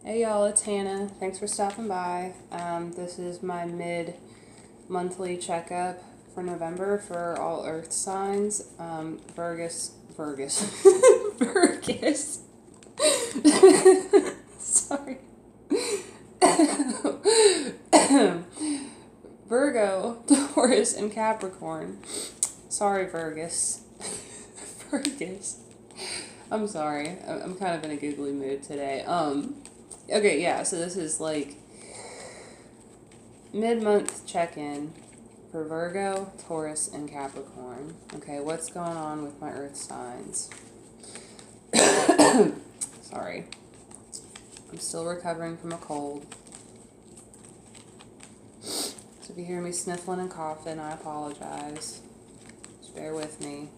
Hey y'all, it's Hannah. Thanks for stopping by. This is my mid-monthly checkup for November for all Earth signs. Virgus. Virgus. Sorry. Virgo, Taurus, and Capricorn. Sorry, Virgus. Virgus. I'm sorry. I'm kind of in a giggly mood today. Okay, yeah, so this is like mid-month check-in for Virgo, Taurus, and Capricorn. Okay, what's going on with my earth signs? Sorry. I'm still recovering from a cold. So if you hear me sniffling and coughing, I apologize. Just bear with me.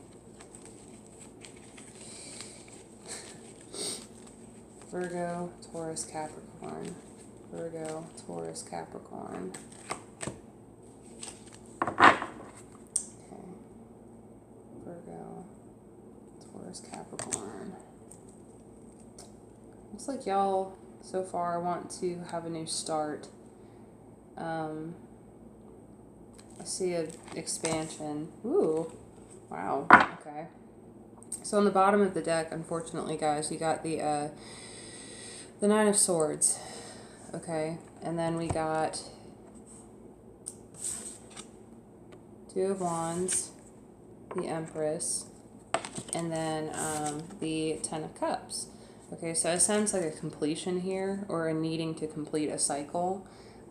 Virgo, Taurus, Capricorn. Virgo, Taurus, Capricorn. Okay. Virgo, Taurus, Capricorn. Looks like y'all so far want to have a new start. I see an expansion. Ooh. Wow. Okay. So on the bottom of the deck, unfortunately, guys, you got the Nine of Swords, okay, and then we got Two of Wands, the Empress, and then the Ten of Cups. Okay, so it sounds like a completion here, or a needing to complete a cycle.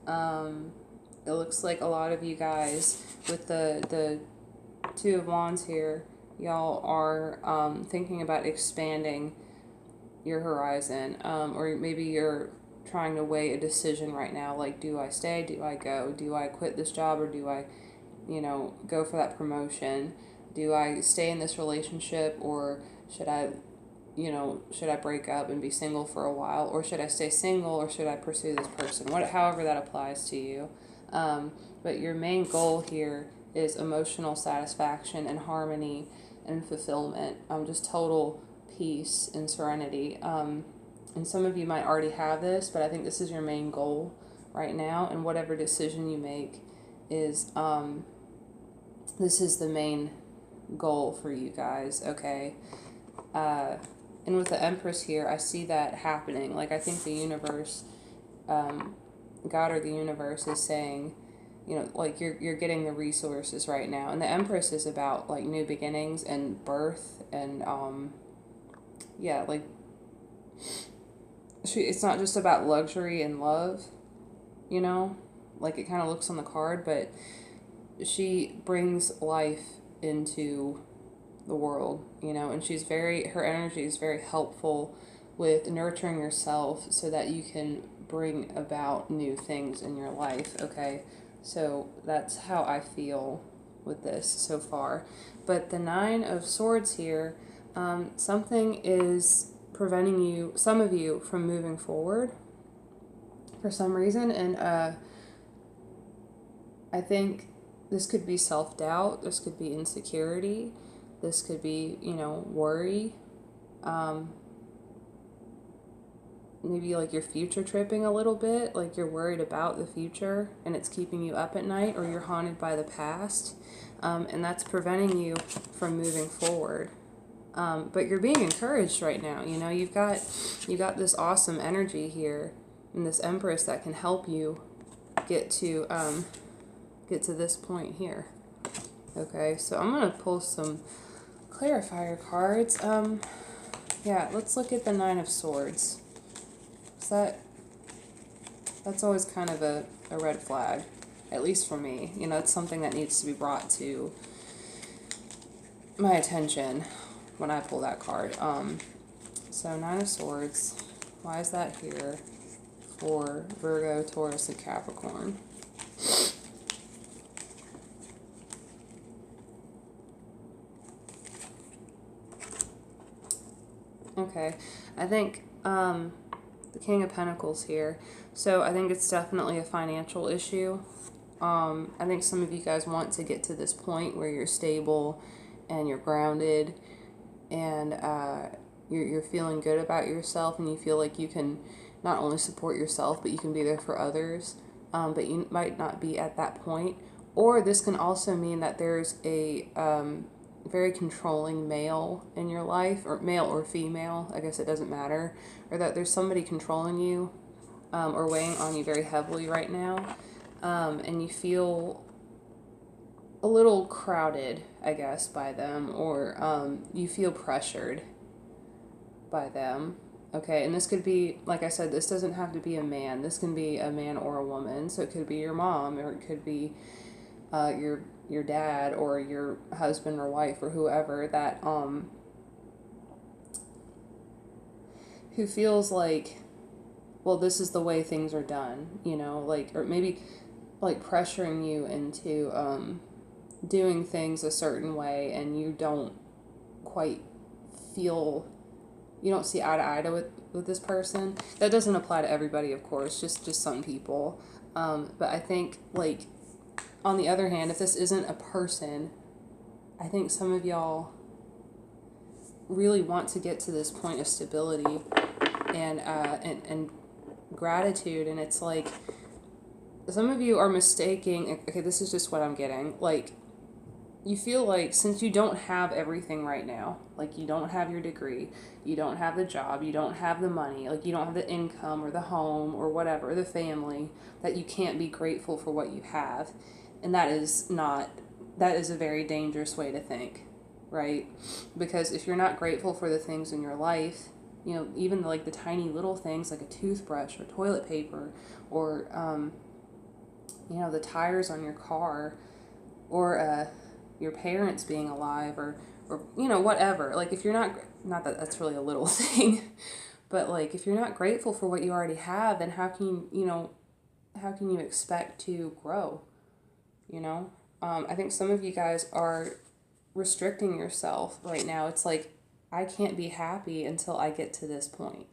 It looks like a lot of you guys, with the Two of Wands here, y'all are thinking about expanding your horizon, or maybe you're trying to weigh a decision right now, like, do I stay, do I go, do I quit this job, or do I, go for that promotion, do I stay in this relationship, or should I break up and be single for a while, or should I stay single, or should I pursue this person, however that applies to you, but your main goal here is emotional satisfaction and harmony and fulfillment, just total peace and serenity. And some of you might already have this, but I think this is your main goal right now, and whatever decision you make is this is the main goal for you guys, okay? And with the Empress here, I see that happening. Like, I think the universe, God or the universe is saying, like, you're getting the resources right now. And the Empress is about, like, new beginnings and birth and yeah, like, it's not just about luxury and love, like it kind of looks on the card, but she brings life into the world, and her energy is very helpful with nurturing yourself so that you can bring about new things in your life, okay? So that's how I feel with this so far. But the Nine of Swords here, something is preventing some of you, from moving forward for some reason, and I think this could be self-doubt, this could be insecurity, this could be, worry, maybe like you're future tripping a little bit, like you're worried about the future and it's keeping you up at night, or you're haunted by the past, and that's preventing you from moving forward. But you're being encouraged right now. You've got this awesome energy here in this Empress that can help you get to this point here. Okay, so I'm gonna pull some clarifier cards. Yeah, let's look at the Nine of Swords. That's always kind of a red flag, at least for me. It's something that needs to be brought to my attention when I pull that card. So Nine of Swords, why is that here for Virgo, Taurus, and Capricorn? Okay, I think the King of Pentacles here. So I think it's definitely a financial issue. I think some of you guys want to get to this point where you're stable and you're grounded, and you're feeling good about yourself, and you feel like you can not only support yourself, but you can be there for others. But you might not be at that point. Or this can also mean that there's a very controlling male in your life, or male or female, I guess it doesn't matter, or that there's somebody controlling you, or weighing on you very heavily right now, and you feel a little crowded, I guess, by them, or you feel pressured by them. Okay, and this could be, like I said, this doesn't have to be a man. This can be a man or a woman. So it could be your mom, or it could be your dad, or your husband or wife, or whoever that who feels like, well, this is the way things are done, you know, like, or maybe like pressuring you into doing things a certain way, and you don't quite feel, you don't see eye to eye with this person. That doesn't apply to everybody, of course, just some people. But I think, like, on the other hand, if this isn't a person, I think some of y'all really want to get to this point of stability and gratitude, and it's like some of you are mistaking. Okay, this is just what I'm getting. Like, you feel like since you don't have everything right now, like you don't have your degree, you don't have the job, you don't have the money, like you don't have the income or the home or whatever, the family, that you can't be grateful for what you have. And that is a very dangerous way to think, right? Because if you're not grateful for the things in your life, you know, even like the tiny little things like a toothbrush or toilet paper, or, you know, the tires on your car, or your parents being alive, or you know, whatever. Like, if you're not that that's really a little thing, but like, if you're not grateful for what you already have, then how can you expect to grow? You know, I think some of you guys are restricting yourself right now. It's like, I can't be happy until I get to this point.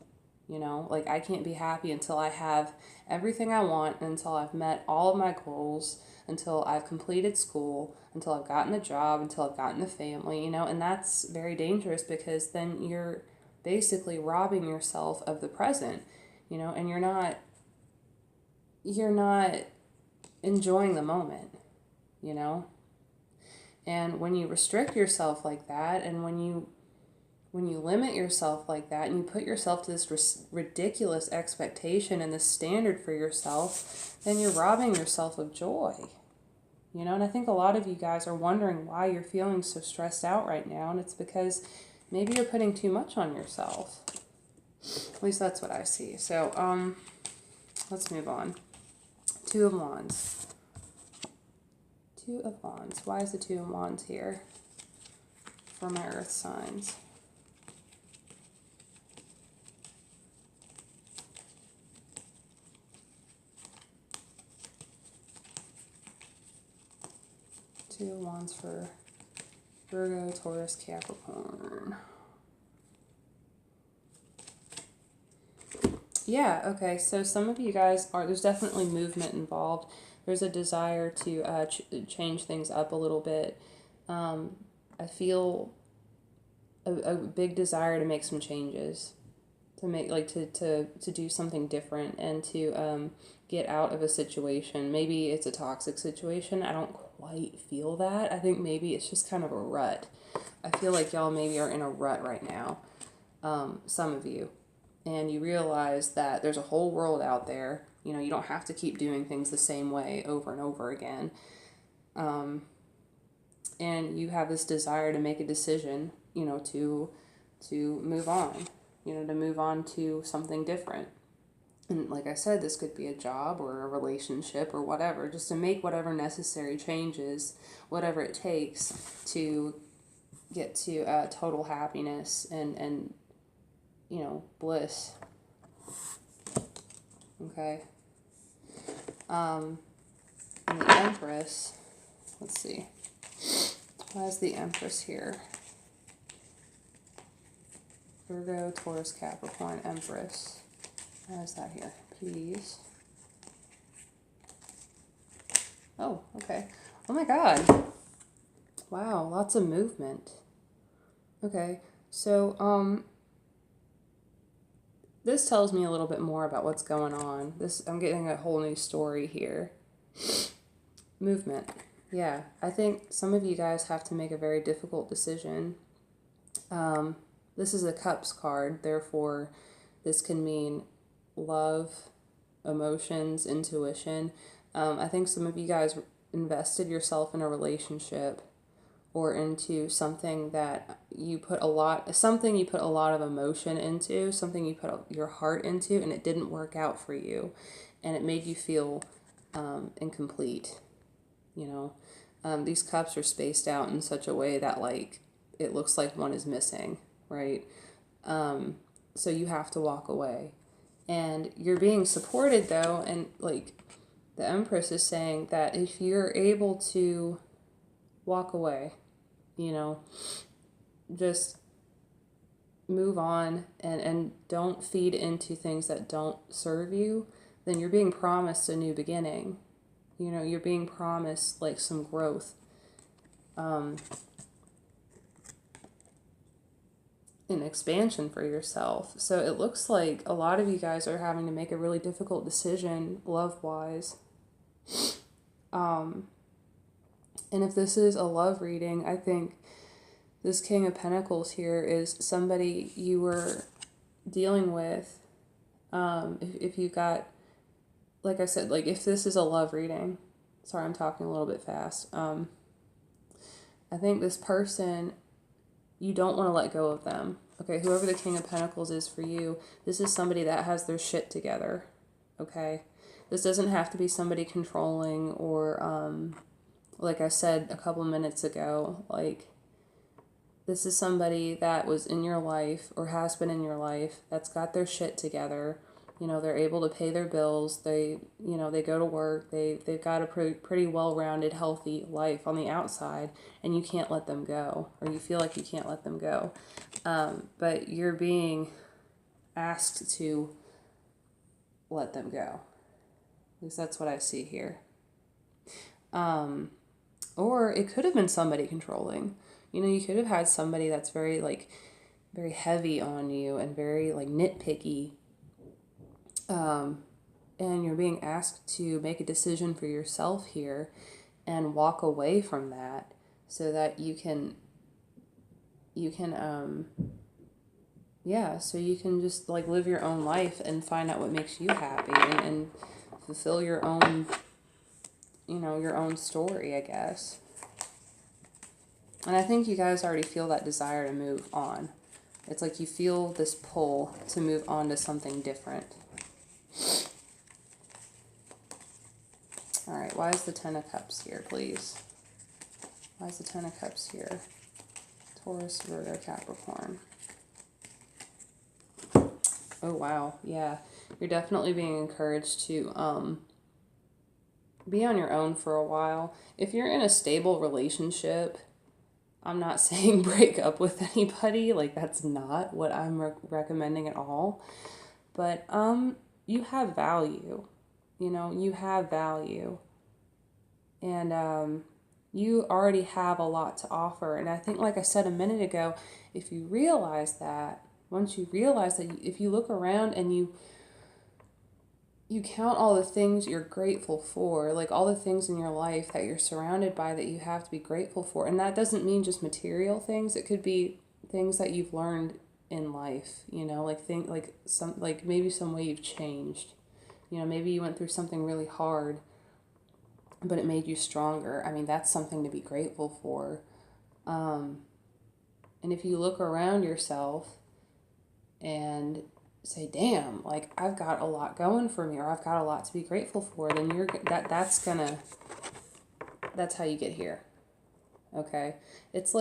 You know, like, I can't be happy until I have everything I want, until I've met all of my goals, until I've completed school, until I've gotten a job, until I've gotten a family, you know, and that's very dangerous, because then you're basically robbing yourself of the present, you know, and you're not enjoying the moment, you know. And when you restrict yourself like that, and when you limit yourself like that, and you put yourself to this ridiculous expectation and this standard for yourself, then you're robbing yourself of joy. You know, and I think a lot of you guys are wondering why you're feeling so stressed out right now, and it's because maybe you're putting too much on yourself. At least that's what I see. So, let's move on. Two of Wands. Two of Wands. Why is the Two of Wands here for my earth signs? Two of Wands for Virgo, Taurus, Capricorn. Yeah, okay, so some of you guys there's definitely movement involved. There's a desire to change things up a little bit. I feel a big desire to make some changes, to make, like, to do something different, and to get out of a situation. Maybe it's a toxic situation. I don't quite feel that. I think maybe it's just kind of a rut. I feel like y'all maybe are in a rut right now, some of you, and you realize that there's a whole world out there. You know, you don't have to keep doing things the same way over and over again, and you have this desire to make a decision, you know, to move on, you know, to move on to something different. And like I said, this could be a job or a relationship or whatever, just to make whatever necessary changes, whatever it takes to get to total happiness and you know, bliss. Okay. And the Empress, let's see. Why is the Empress here? Virgo, Taurus, Capricorn, Empress. Why is that here? Please. Oh, okay. Oh my God. Wow, lots of movement. Okay, so, this tells me a little bit more about what's going on. I'm getting a whole new story here. Movement. Yeah, I think some of you guys have to make a very difficult decision. This is a Cups card, therefore this can mean love, emotions, intuition. I think some of you guys invested yourself in a relationship or into something that you put a lot of emotion into, something you put your heart into, and it didn't work out for you, and it made you feel incomplete. These cups are spaced out in such a way that like it looks like one is missing, right? So you have to walk away, and you're being supported though, and like the Empress is saying that if you're able to walk away, just move on and don't feed into things that don't serve you, then you're being promised a new beginning. You're being promised like some growth. An expansion for yourself. So it looks like a lot of you guys are having to make a really difficult decision love-wise. And if this is a love reading, I think this King of Pentacles here is somebody you were dealing with. If you got, like I said, like if this is a love reading, sorry, I'm talking a little bit fast. I think this person, you don't want to let go of them. Okay, whoever the King of Pentacles is for you, this is somebody that has their shit together. Okay, this doesn't have to be somebody controlling or, like I said a couple minutes ago, like this is somebody that was in your life or has been in your life that's got their shit together. They're able to pay their bills. They go to work. They've got a pretty well-rounded, healthy life on the outside, and you can't let them go, or you feel like you can't let them go. But you're being asked to let them go. At least that's what I see here. Or it could have been somebody controlling. You could have had somebody that's very heavy on you and very nitpicky. And you're being asked to make a decision for yourself here and walk away from that so that you can so you can just live your own life and find out what makes you happy and fulfill your own, your own story, I guess. And I think you guys already feel that desire to move on. It's like you feel this pull to move on to something different. All right, why is the Ten of Cups here, please? Why is the Ten of Cups here? Taurus, Virgo, Capricorn. Oh, wow. Yeah, you're definitely being encouraged to be on your own for a while. If you're in a stable relationship, I'm not saying break up with anybody. That's not what I'm recommending at all. But you have value. You have value. And you already have a lot to offer. And I think, like I said a minute ago, if you realize that, once you realize that, if you look around and you count all the things you're grateful for, all the things in your life that you're surrounded by that you have to be grateful for. And that doesn't mean just material things. It could be things that you've learned in life, maybe some way you've changed. Maybe you went through something really hard, but it made you stronger. I mean, that's something to be grateful for. And if you look around yourself and say, damn, I've got a lot going for me, or I've got a lot to be grateful for, then that's how you get here. Okay? It's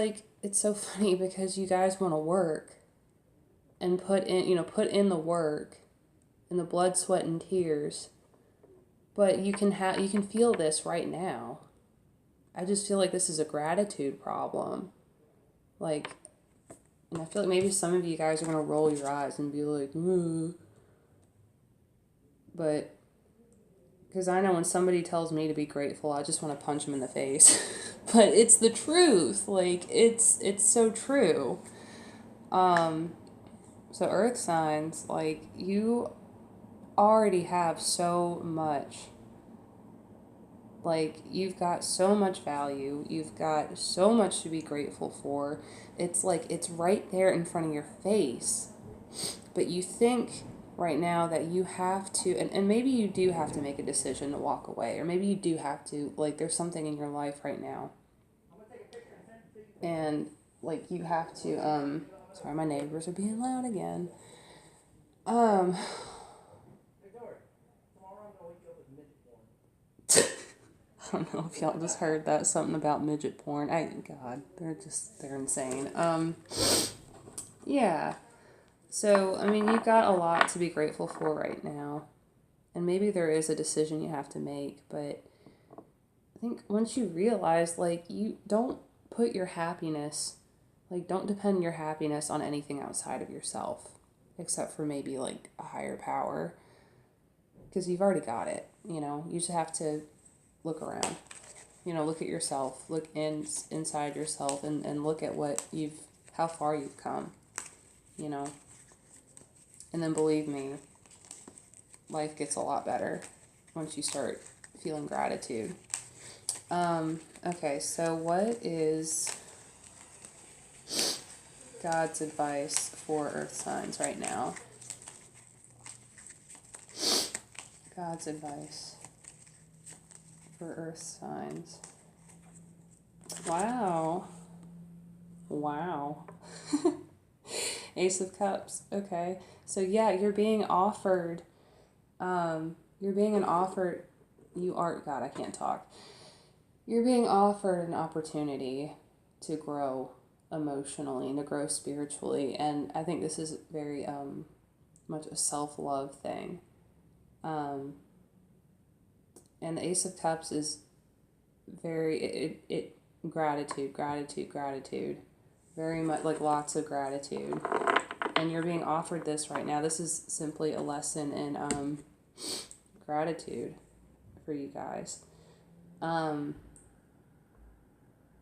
so funny because you guys want to work and put in the work and the blood, sweat, and tears, but you can feel this right now. I just feel like this is a gratitude problem. And I feel like maybe some of you guys are going to roll your eyes and be like, but because I know when somebody tells me to be grateful, I just want to punch them in the face. But it's the truth. It's so true. So earth signs, like, you already have so much. Like, you've got so much value. You've got so much to be grateful for. It's like it's right there in front of your face. But you think right now that you have to, and maybe you do have to make a decision to walk away, or maybe you do have to, like, there's something in your life right now. And, like, you have to, sorry, my neighbors are being loud again. I don't know if y'all just heard that, something about midget porn. God, they're insane. Yeah. So, I mean, you've got a lot to be grateful for right now. And maybe there is a decision you have to make, but I think once you realize, like, you don't put your happiness, like, don't depend your happiness on anything outside of yourself, except for maybe, like, a higher power, because you've already got it, you know? You just have to look around, you know, look at yourself, look inside yourself, and look at how far you've come, you know? And then believe me, life gets a lot better once you start feeling gratitude. Okay, so what is God's advice for earth signs right now? God's advice for earth signs. Wow. Wow. Ace of Cups. Okay. So yeah, you're being offered, God, I can't talk. You're being offered an opportunity to grow emotionally and to grow spiritually. And I think this is very much a self-love thing. And the Ace of Cups is very, gratitude. Very much, like, lots of gratitude. And you're being offered this right now. This is simply a lesson in gratitude for you guys. And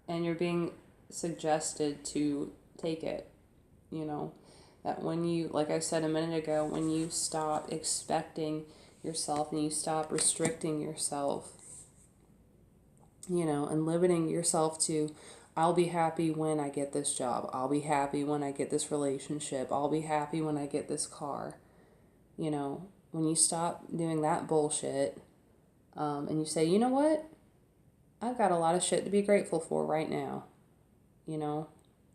you're being suggested to take it, you know, that when you, like I said a minute ago, when you stop expecting yourself and you stop restricting yourself, you know, and limiting yourself to, I'll be happy when I get this job, I'll be happy when I get this relationship, I'll be happy when I get this car, you know, when you stop doing that bullshit, and you say, you know what, I've got a lot of shit to be grateful for right now, you know,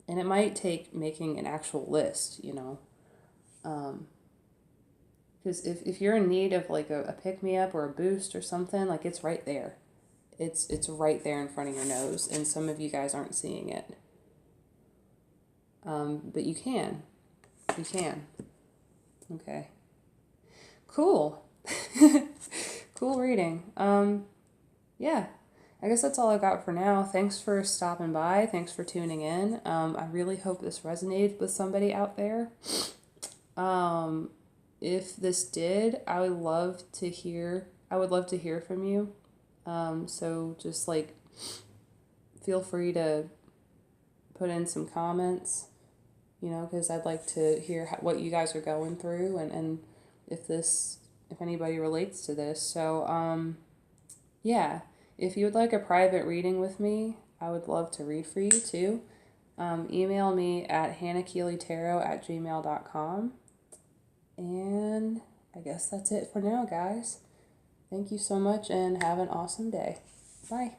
and it might take making an actual list, you know, because if you're in need of, like, a pick-me-up or a boost or something, like, it's right there. It's right there in front of your nose, and some of you guys aren't seeing it. But you can. You can. Okay. Cool. Cool reading. Yeah. I guess that's all I got for now. Thanks for stopping by. Thanks for tuning in. I really hope this resonated with somebody out there. If this did, I would love to hear from you. So just, like, feel free to put in some comments, you know, because I'd like to hear what you guys are going through, and if anybody relates to this. So, yeah, if you would like a private reading with me, I would love to read for you too. Email me at hannahkeelytarot@gmail.com. And I guess that's it for now, guys. Thank you so much and have an awesome day. Bye.